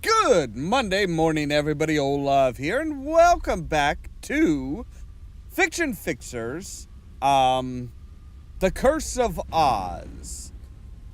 Good Monday morning, everybody. Ollamh here, and welcome back to Fiction Fixers, The Curse of Oz.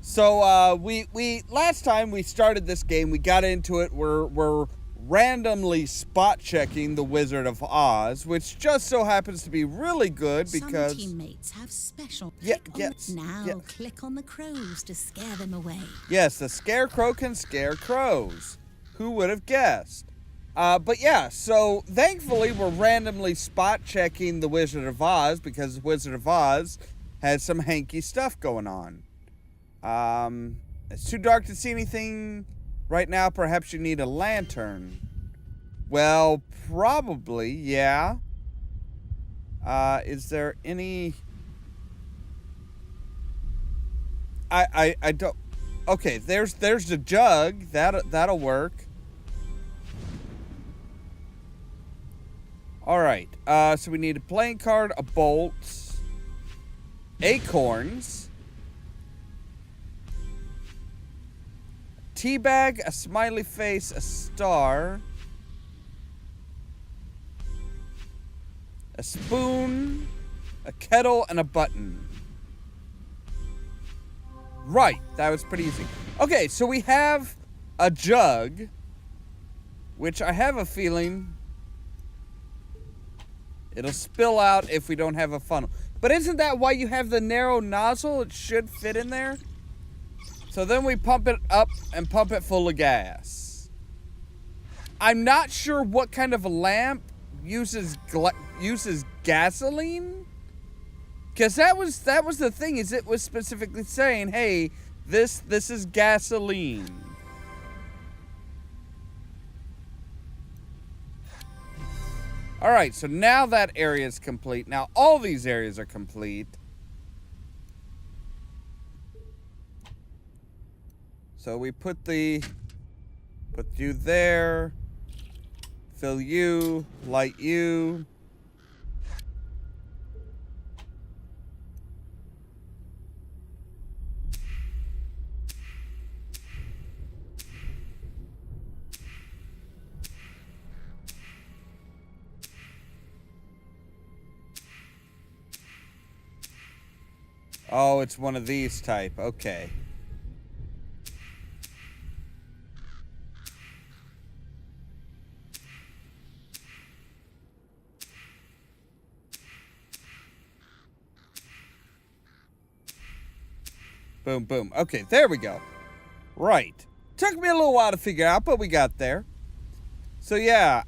So, we last time we started this game, we got into it, we're randomly spot checking the Wizard of Oz, which just so happens to be really good because some teammates have special. Click on the crows to scare them away. Yes, the scarecrow can scare crows. Who would have guessed? But yeah, so thankfully we're randomly spot checking the Wizard of Oz because the Wizard of Oz has some hanky stuff going on. It's too dark to see anything right now. Perhaps you need a lantern. Well, probably, yeah. Is there any... I don't... Okay, there's the jug. That'll work. Alright, so we need a playing card, a bolt, acorns, tea bag, a smiley face, a star, a spoon, a kettle, and a button. Right, that was pretty easy. Okay, so we have a jug, which I have a feeling it'll spill out if we don't have a funnel. But isn't that why you have the narrow nozzle? It should fit in there. So then we pump it up and pump it full of gas. I'm not sure what kind of a lamp uses gasoline. Because that was the thing, is it was specifically saying, hey, this is gasoline. Alright, so now that area is complete. Now all these areas are complete. So we put you there. Fill you, light you. Oh, it's one of these type. Okay. Boom, boom. Okay, there we go. Right. Took me a little while to figure out, but we got there. So yeah,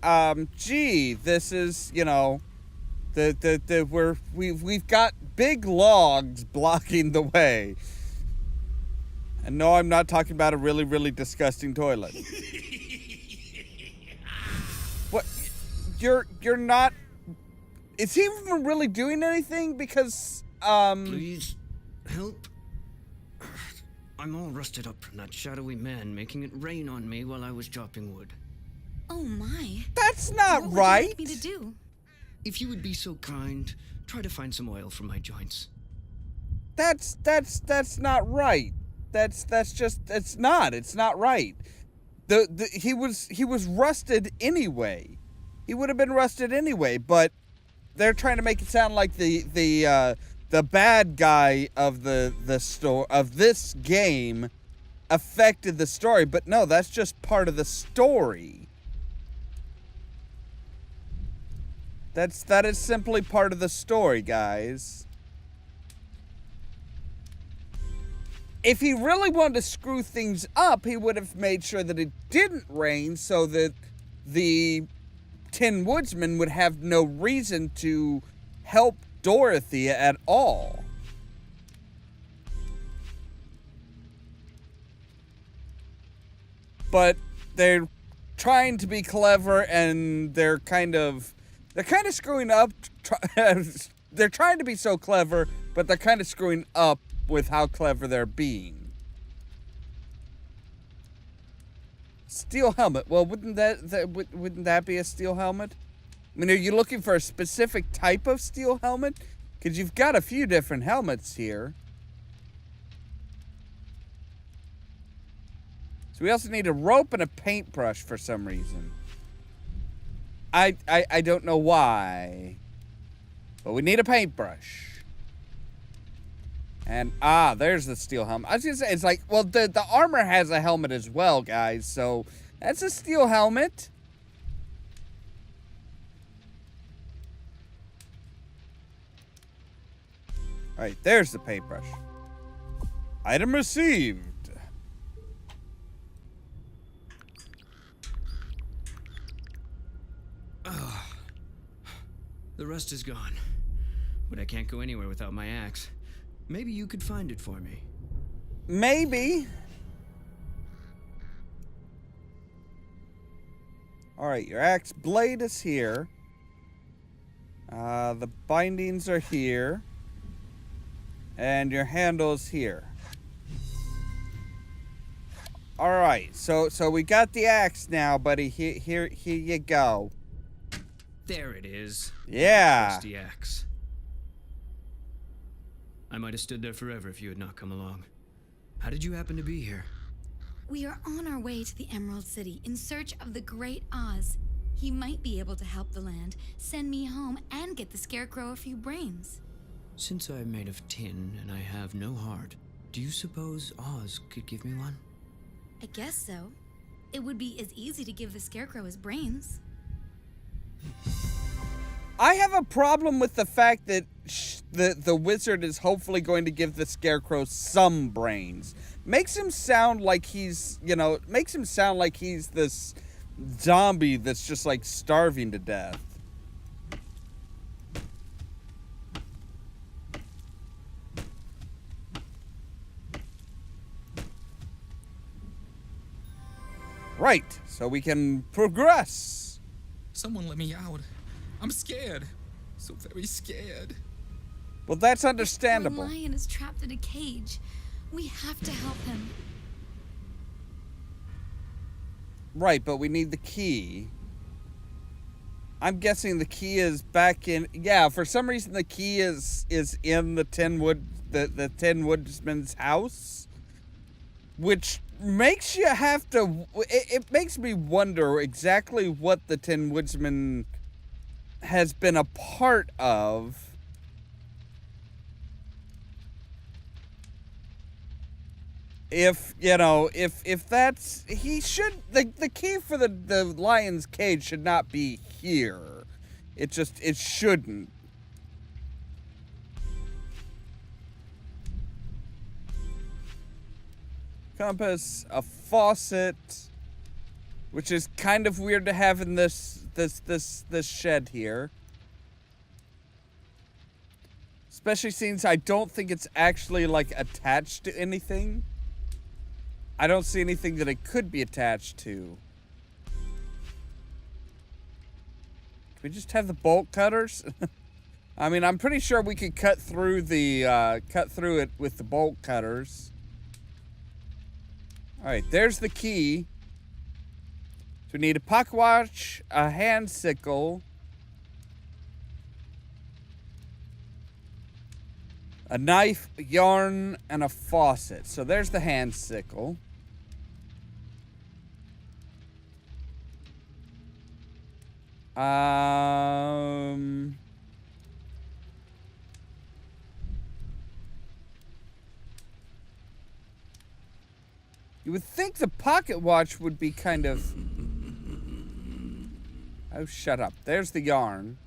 this is, you know, we've got big logs blocking the way. And no, I'm not talking about a really, really disgusting toilet. What? You're not... Is he even really doing anything? Because, Please, help. I'm all rusted up from that shadowy man making it rain on me while I was chopping wood. Oh my. That's not what right. Would you like me to do? If you would be so kind, try to find some oil for my joints. That's not right. It's not right. He was rusted anyway. He would have been rusted anyway, but they're trying to make it sound like the bad guy of the story of this game affected the story, but no, that's just part of the story. That is simply part of the story, guys. If he really wanted to screw things up, he would have made sure that it didn't rain so that the Tin Woodsman would have no reason to help Dorothy at all. But they're trying to be clever, and they're kind of screwing up. They're trying to be so clever, but they're kind of screwing up with how clever they're being. Steel helmet. Well, wouldn't that be a steel helmet? I mean, are you looking for a specific type of steel helmet? Because you've got a few different helmets here. So we also need a rope and a paintbrush for some reason. I don't know why. But we need a paintbrush. And, there's the steel helmet. I was gonna say, it's like, well, the armor has a helmet as well, guys. So, that's a steel helmet. Alright, there's the paintbrush. Item received. The rust is gone. But I can't go anywhere without my axe. Maybe you could find it for me. Maybe. Alright, your axe blade is here. The bindings are here. And your handle is here. Alright, so we got the axe now, buddy. Here you go. There it is. Yeah. Rusty axe. I might have stood there forever if you had not come along. How did you happen to be here? We are on our way to the Emerald City in search of the Great Oz. He might be able to help the land, send me home, and get the Scarecrow a few brains. Since I'm made of tin and I have no heart, do you suppose Oz could give me one? I guess so. It would be as easy to give the Scarecrow his brains. I have a problem with the fact that the wizard is hopefully going to give the Scarecrow some brains. Makes him sound like he's, makes him sound like he's this zombie that's just like starving to death. Right, so we can progress. Someone let me out. I'm scared. So very scared. Well, that's The understandable. lion is trapped in a cage. We have to help him. Right, but we need the key. I'm guessing the key is back in. Yeah, for some reason the key is in the Tin Woodsman's house, which makes you have to. It makes me wonder exactly what the Tin Woodsman has been a part of. If that's, he should, the key for the lion's cage should not be here. It shouldn't. Compass, a faucet, which is kind of weird to have in this shed here. Especially since I don't think it's actually like attached to anything. I don't see anything that it could be attached to. Do we just have the bolt cutters? I mean, I'm pretty sure we could cut through it with the bolt cutters. All right, there's the key. So we need a pocket watch, a hand sickle, a knife, yarn, and a faucet. So there's the hand sickle. You would think the pocket watch would be kind of... Oh, shut up. There's the yarn.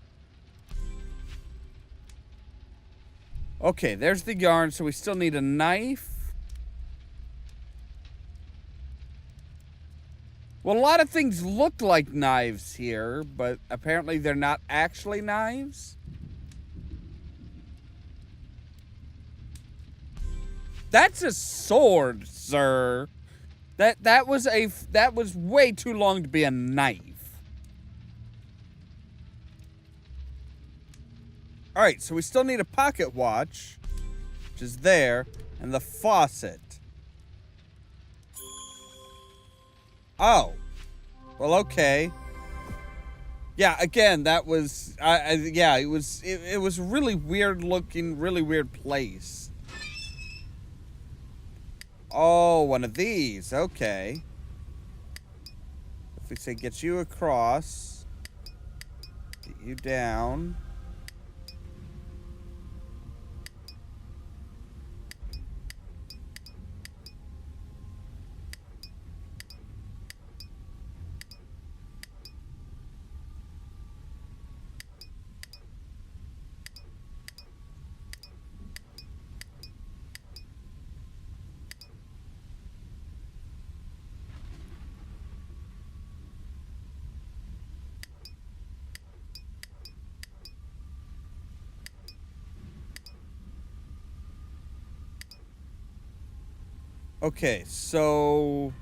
Okay, there's the yarn, so we still need a knife. Well, a lot of things look like knives here, but apparently they're not actually knives. That's a sword, sir. That was way too long to be a knife. All right, so we still need a pocket watch. which is there, and the faucet. Oh. Well, okay. Yeah, again, that was, yeah, it was really weird looking, really weird place. Oh, one of these, okay. If we say get you across, get you down. Okay, so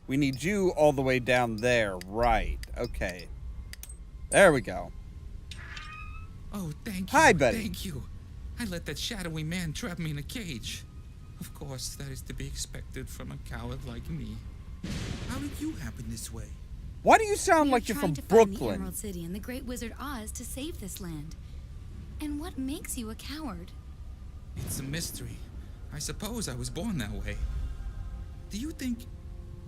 we need you all the way down there, right? Okay. There we go. Oh, thank you. Hi, buddy. Thank you. I let that shadowy man trap me in a cage. Of course, that is to be expected from a coward like me. How did you happen this way? Why do you sound We like are you're trying from to find the Brooklyn? Emerald City and the Great Wizard Oz to save this land. And what makes you a coward? It's a mystery. I suppose I was born that way. Do you think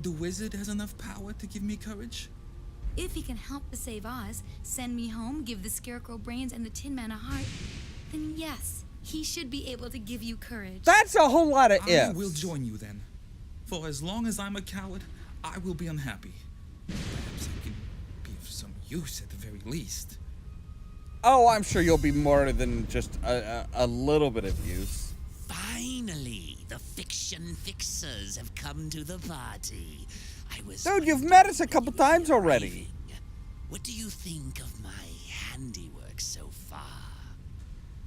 the wizard has enough power to give me courage? If he can help to save Oz, send me home, give the Scarecrow brains and the Tin Man a heart, then yes, he should be able to give you courage. That's a whole lot of I ifs. will join you then. For as long as I'm a coward, I will be unhappy. Perhaps I can be of some use at the very least. Oh, I'm sure you'll be more than just a little bit of use. Finally, the fiction fixers have come to the party. I was Dude, you've met us a couple times already. arriving. What do you think of my handiwork so far?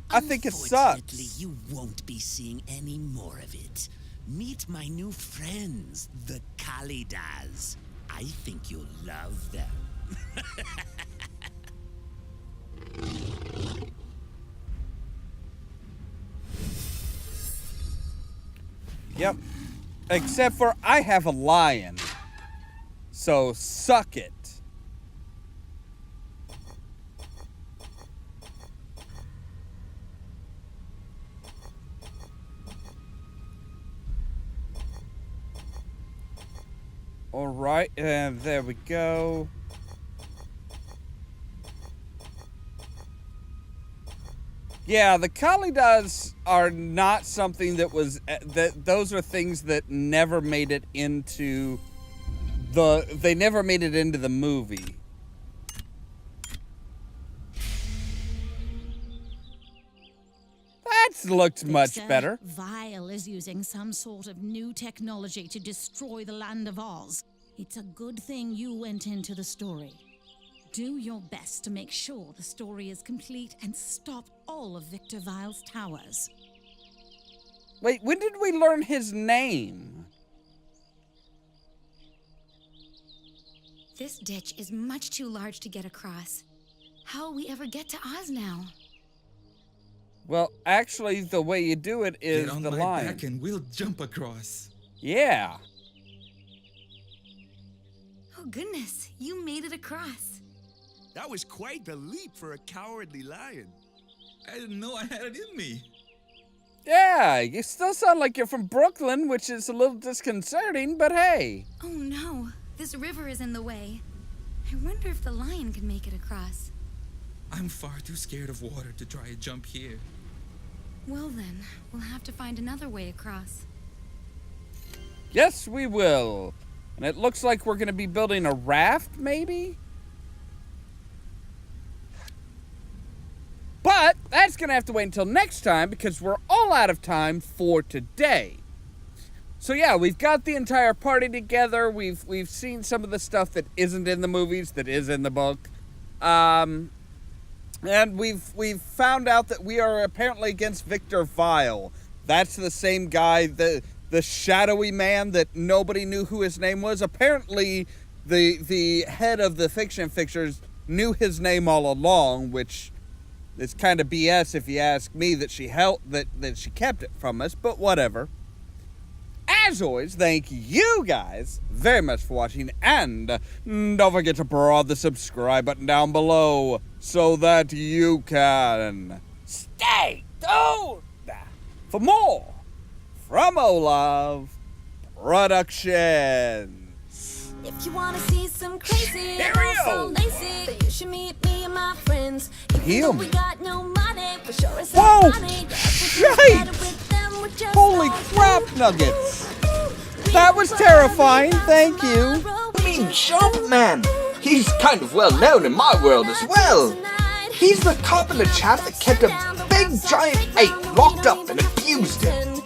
I think it sucks. Unfortunately, you won't be seeing any more of it. Meet my new friends, the Kalidas. I think you'll love them. Yep. Except for I have a lion. So suck it. All right, and there we go. Yeah, the Kalidas are not something that was those are things that never made it into they never made it into the movie. That's looked much Fixer, better. Vile is using some sort of new technology to destroy the land of Oz. It's a good thing you went into the story. Do your best to make sure the story is complete and stop all of Victor Vile's towers. Wait, when did we learn his name? This ditch is much too large to get across. How will we ever get to Oz now? Well, actually, the way you do it is Get on the my line. back and we'll jump across. Yeah. Oh goodness, you made it across. That was quite the leap for a cowardly lion. I didn't know I had it in me. Yeah, you still sound like you're from Brooklyn, which is a little disconcerting, but hey. Oh no, this river is in the way. I wonder if the lion can make it across. I'm far too scared of water to try a jump here. Well then, we'll have to find another way across. Yes, we will. And it looks like we're going to be building a raft, maybe? But that's going to have to wait until next time because we're all out of time for today. So yeah, we've got the entire party together. We've seen some of the stuff that isn't in the movies that is in the book. And we've found out that we are apparently against Victor Vile. That's the same guy, the shadowy man that nobody knew who his name was. Apparently, the head of the fiction fixers knew his name all along, which It's kind of BS if you ask me that she she kept it from us, but whatever. As always, thank you guys very much for watching, and don't forget to prod the subscribe button down below so that you can stay tuned for more from Ollamh Productions. If you wanna see some crazy, Stereo. so lazy, then you should meet me and my friends. Even though we got no money, for sure it's Whoa! funny. Shite! Holy crap nuggets! That was terrifying, thank you. I mean, Jumpman! He's kind of well known in my world as well. He's the carpenter chap that kept a big giant ape locked up and abused him.